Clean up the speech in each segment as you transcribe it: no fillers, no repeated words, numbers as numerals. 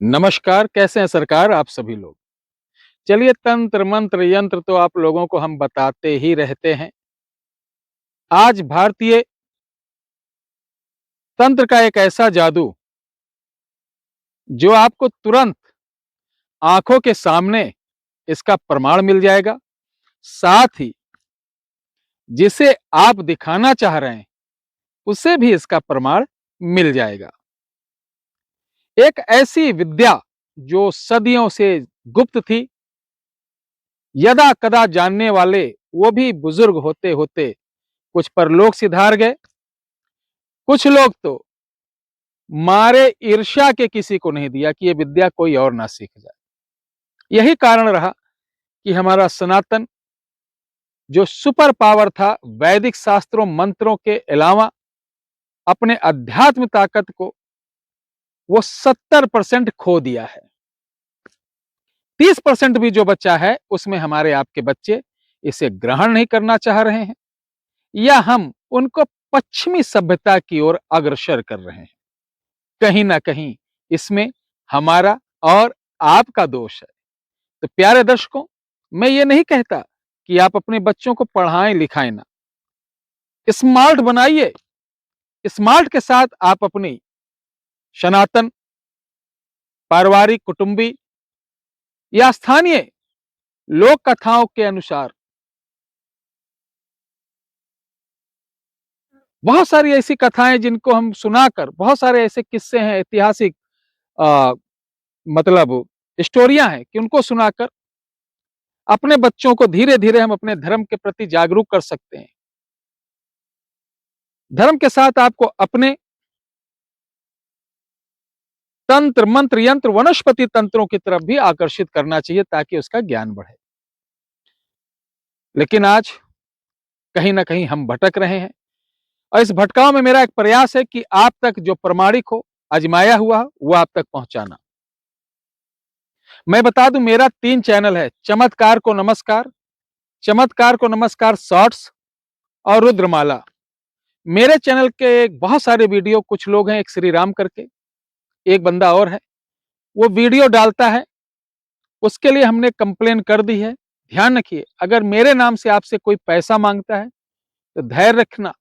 नमस्कार, कैसे हैं सरकार आप सभी लोग? चलिए तंत्र, मंत्र, यंत्र तो आप लोगों को हम बताते ही रहते हैं। आज भारतीय तंत्र का एक ऐसा जादू जो आपको तुरंत आँखों के सामने इसका प्रमाण मिल जाएगा, साथ ही जिसे आप दिखाना चाह रहे हैं, उसे भी इसका प्रमाण मिल जाएगा। एक ऐसी विद्या जो सदियों से गुप्त थी, यदा-कदा जानने वाले वो भी बुजुर्ग होते-होते कुछ परलोक सिधार गए, कुछ लोग तो मारे ईर्ष्या के किसी को नहीं दिया कि ये विद्या कोई और ना सीख जाए। यही कारण रहा कि हमारा सनातन जो सुपर पावर था वैदिक शास्त्रों मंत्रों के अलावा अपने अध्यात्म ताकत को वो 70% खो दिया है। 30% भी जो बचा है उसमें हमारे आपके बच्चे इसे ग्रहण नहीं करना चाह रहे हैं या हम उनको पश्चिमी सभ्यता की ओर अग्रसर कर रहे हैं। कहीं ना कहीं इसमें हमारा और आपका दोष है। तो प्यारे दर्शकों, मैं ये नहीं कहता कि आप अपने बच्चों को पढ़ाएं लिखाएं ना, स्मार्ट बनाइए। स्मार्ट के साथ आप अपनी सनातन पारिवारिक कुटुंबी या स्थानीय लोक कथाओं के अनुसार बहुत सारी ऐसी कथाएं जिनको हम सुनाकर, बहुत सारे ऐसे किस्से हैं ऐतिहासिक आ, मतलब स्टोरियां हैं कि उनको सुनाकर अपने बच्चों को धीरे धीरे हम अपने धर्म के प्रति जागरूक कर सकते हैं। धर्म के साथ आपको अपने तंत्र मंत्र यंत्र वनस्पति तंत्रों की तरफ भी आकर्षित करना चाहिए ताकि उसका ज्ञान बढ़े। लेकिन आज कहीं ना कहीं हम भटक रहे हैं और इस भटकाव में मेरा एक प्रयास है कि आप तक जो प्रमाणिक हो, आजमाया हुआ वो आप तक पहुंचाना। मैं बता दूं, मेरा 3 चैनल है, चमत्कार को नमस्कार, चमत्कार को नमस्कार शॉर्ट्स और रुद्रमाला। मेरे चैनल के बहुत सारे वीडियो, कुछ लोग हैं एक श्री राम करके, एक बंदा और है, वो वीडियो डालता है, उसके लिए हमने कंप्लेन कर दी है। ध्यान रखिए, अगर मेरे नाम से आपसे कोई पैसा मांगता है तो धैर्य रखना,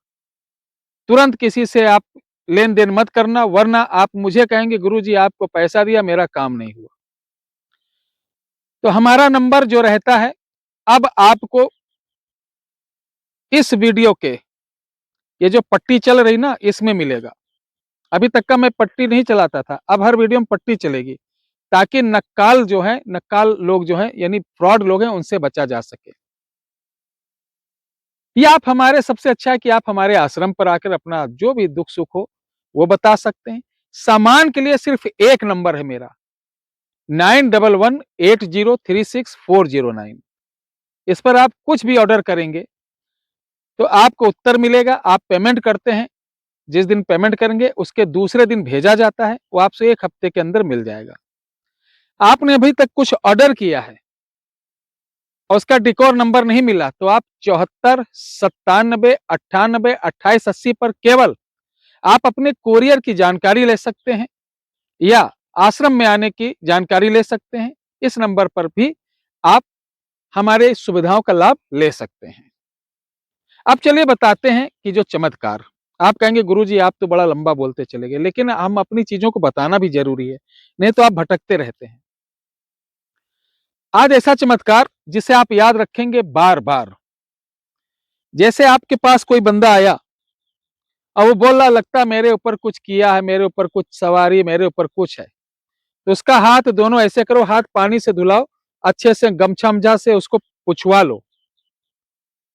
तुरंत किसी से आप लेन देन मत करना, वरना आप मुझे कहेंगे गुरुजी आपको पैसा दिया मेरा काम नहीं हुआ। तो हमारा नंबर जो रहता है, अब आपको इस वीडियो के ये जो पट्टी चल रही ना इसमें मिलेगा। अभी तक का मैं पट्टी नहीं चलाता था, अब हर वीडियो में पट्टी चलेगी ताकि नक्काल जो है, नक्काल लोग जो है यानी फ्रॉड लोग हैं, उनसे बचा जा सके। या आप हमारे, सबसे अच्छा है कि आप हमारे आश्रम पर आकर अपना जो भी दुख सुख हो वो बता सकते हैं। सामान के लिए सिर्फ एक नंबर है मेरा, 9118036409। इस पर आप कुछ भी ऑर्डर करेंगे तो आपको उत्तर मिलेगा। आप पेमेंट करते हैं, जिस दिन पेमेंट करेंगे उसके दूसरे दिन भेजा जाता है, वो आपसे 1 हफ्ते के अंदर मिल जाएगा। आपने अभी तक कुछ ऑर्डर किया है और उसका डिकोर नंबर नहीं मिला तो आप 74 97 98 28 80 पर केवल आप अपने कोरियर की जानकारी ले सकते हैं या आश्रम में आने की जानकारी ले सकते हैं। इस नंबर पर भी आप हमारे सुविधाओं का लाभ ले सकते हैं। अब चलिए बताते हैं कि जो चमत्कार, आप कहेंगे गुरुजी आप तो बड़ा लंबा बोलते चले गए, लेकिन हम अपनी चीजों को बताना भी जरूरी है, नहीं तो आप भटकते रहते हैं। आज ऐसा चमत्कार जिसे आप याद रखेंगे बार बार। जैसे आपके पास कोई बंदा आया और वो बोल रहा लगता मेरे ऊपर कुछ किया है, मेरे ऊपर कुछ सवारी, मेरे ऊपर कुछ है, तो उसका हाथ दोनों ऐसे करो, हाथ पानी से धुलाओ, अच्छे से गमछा अमछा से उसको पुछवा लो।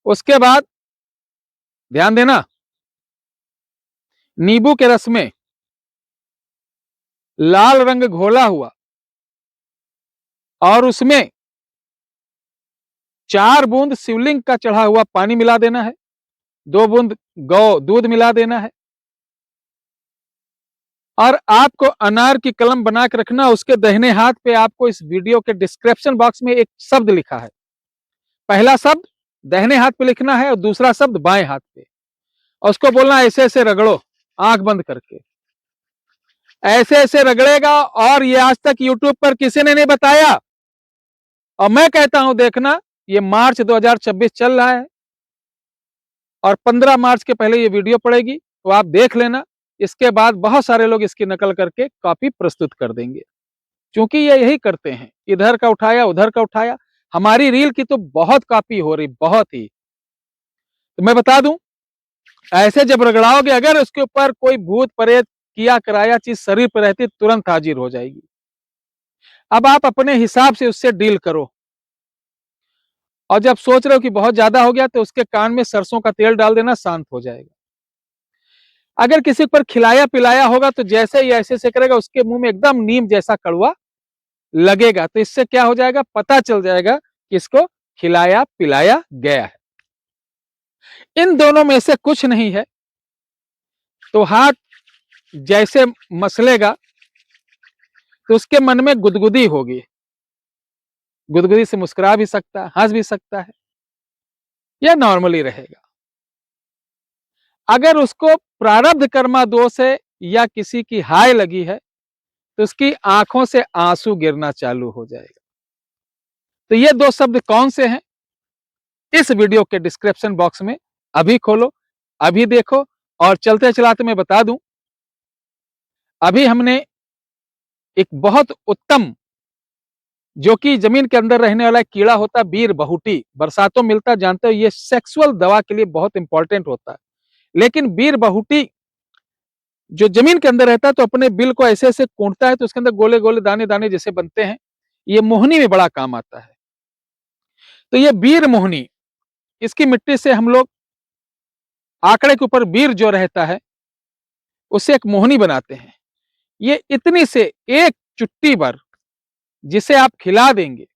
उसके बाद ध्यान देना, नींबू के रस में लाल रंग घोला हुआ और उसमें 4 बूंद शिवलिंग का चढ़ा हुआ पानी मिला देना है, 2 बूंद गौ दूध मिला देना है और आपको अनार की कलम बना के रखना। उसके दाहिने हाथ पे आपको इस वीडियो के डिस्क्रिप्शन बॉक्स में एक शब्द लिखा है, पहला शब्द दाहिने हाथ पे लिखना है और दूसरा शब्द बाएं हाथ पे, और उसको बोलना ऐसे ऐसे रगड़ो आंख बंद करके। ऐसे ऐसे रगड़ेगा, और ये आज तक यूट्यूब पर किसी ने नहीं बताया। और मैं कहता हूं देखना, ये मार्च 2026 चल रहा है और 15 मार्च के पहले ये वीडियो पड़ेगी, तो आप देख लेना। इसके बाद बहुत सारे लोग इसकी नकल करके कॉपी प्रस्तुत कर देंगे, क्योंकि ये यही करते हैं, इधर का उठाया उधर का उठाया। हमारी रील की तो बहुत कॉपी हो रही, बहुत ही। तो मैं बता दूं, ऐसे जब रगड़ाओगे, अगर उसके ऊपर कोई भूत प्रेत किया कराया चीज शरीर पर रहती, तुरंत हाजिर हो जाएगी। अब आप अपने हिसाब से उससे डील करो। और जब सोच रहे हो कि बहुत ज्यादा हो गया, तो उसके कान में सरसों का तेल डाल देना, शांत हो जाएगा। अगर किसी पर खिलाया पिलाया होगा, तो जैसे ही ऐसे से करेगा, उसके मुंह में एकदम नीम जैसा कड़वा लगेगा। तो इससे क्या हो जाएगा, पता चल जाएगा कि इसको खिलाया पिलाया गया है। इन दोनों में से कुछ नहीं है, तो हाथ जैसे मसलेगा, तो उसके मन में गुदगुदी होगी। गुदगुदी से मुस्कुरा भी सकता है, हंस भी सकता है, या नॉर्मली रहेगा। अगर उसको प्रारब्ध कर्मा दोष है या किसी की हाय लगी है, तो उसकी आंखों से आंसू गिरना चालू हो जाएगा। तो ये दो शब्द कौन से हैं, इस वीडियो के डिस्क्रिप्शन बॉक्स में अभी खोलो, अभी देखो। और चलते चलाते मैं बता दूं, अभी हमने एक बहुत उत्तम, जो कि जमीन के अंदर रहने वाला कीड़ा होता है, बीर बहुटी, बरसातों मिलता, जानते हो, ये सेक्सुअल दवा के लिए बहुत इंपॉर्टेंट होता है। लेकिन बीर बहुटी जो जमीन के अंदर रहता है, तो अपने बिल को ऐसे ऐसे कूटता है, तो उसके अंदर गोले गोले दाने दाने जैसे बनते हैं। ये मोहनी में बड़ा काम आता है। तो ये बीर मोहनी, इसकी मिट्टी से हम लोग आंकड़े के ऊपर बीर जो रहता है, उससे एक मोहनी बनाते हैं। ये इतनी से एक चुट्टी भर जिसे आप खिला देंगे,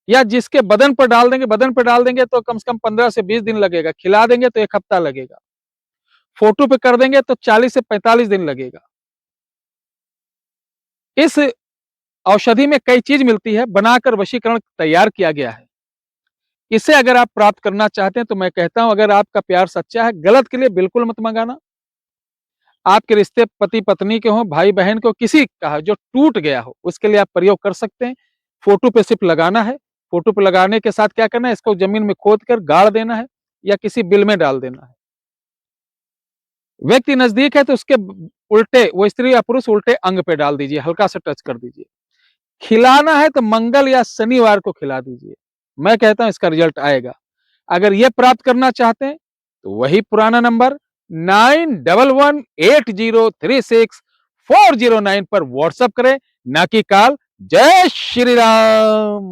या जिसके बदन पर डाल देंगे, बदन पर डाल देंगे तो कम से कम 15 से 20 दिन लगेगा, खिला देंगे तो 1 हफ्ता लगेगा, फोटो पे कर देंगे तो 40 से 45 दिन लगेगा। इस औषधि में कई चीज मिलती है, बनाकर वशीकरण तैयार किया गया है। इसे अगर आप प्राप्त करना चाहते हैं, तो मैं कहता हूं, अगर आपका प्यार सच्चा है, गलत के लिए बिल्कुल मत मंगाना। आपके रिश्ते पति पत्नी के हो, भाई बहन के हो, किसी का जो टूट गया हो, उसके लिए आप प्रयोग कर सकते हैं। फोटो पे सिर्फ लगाना है। फोटो पे लगाने के साथ क्या करना है, इसको जमीन में खोद कर गाड़ देना है, या किसी बिल में डाल देना है। व्यक्ति नजदीक है तो उसके उल्टे, वो स्त्री या पुरुष, उल्टे अंग पे डाल दीजिए, हल्का सा टच कर दीजिए। खिलाना है तो मंगल या शनिवार को खिला दीजिए, मैं कहता हूं इसका रिजल्ट आएगा। अगर ये प्राप्त करना चाहते हैं, तो वही पुराना नंबर 9118036409 पर व्हाट्सएप करें, ना कि कॉल। जय श्री राम।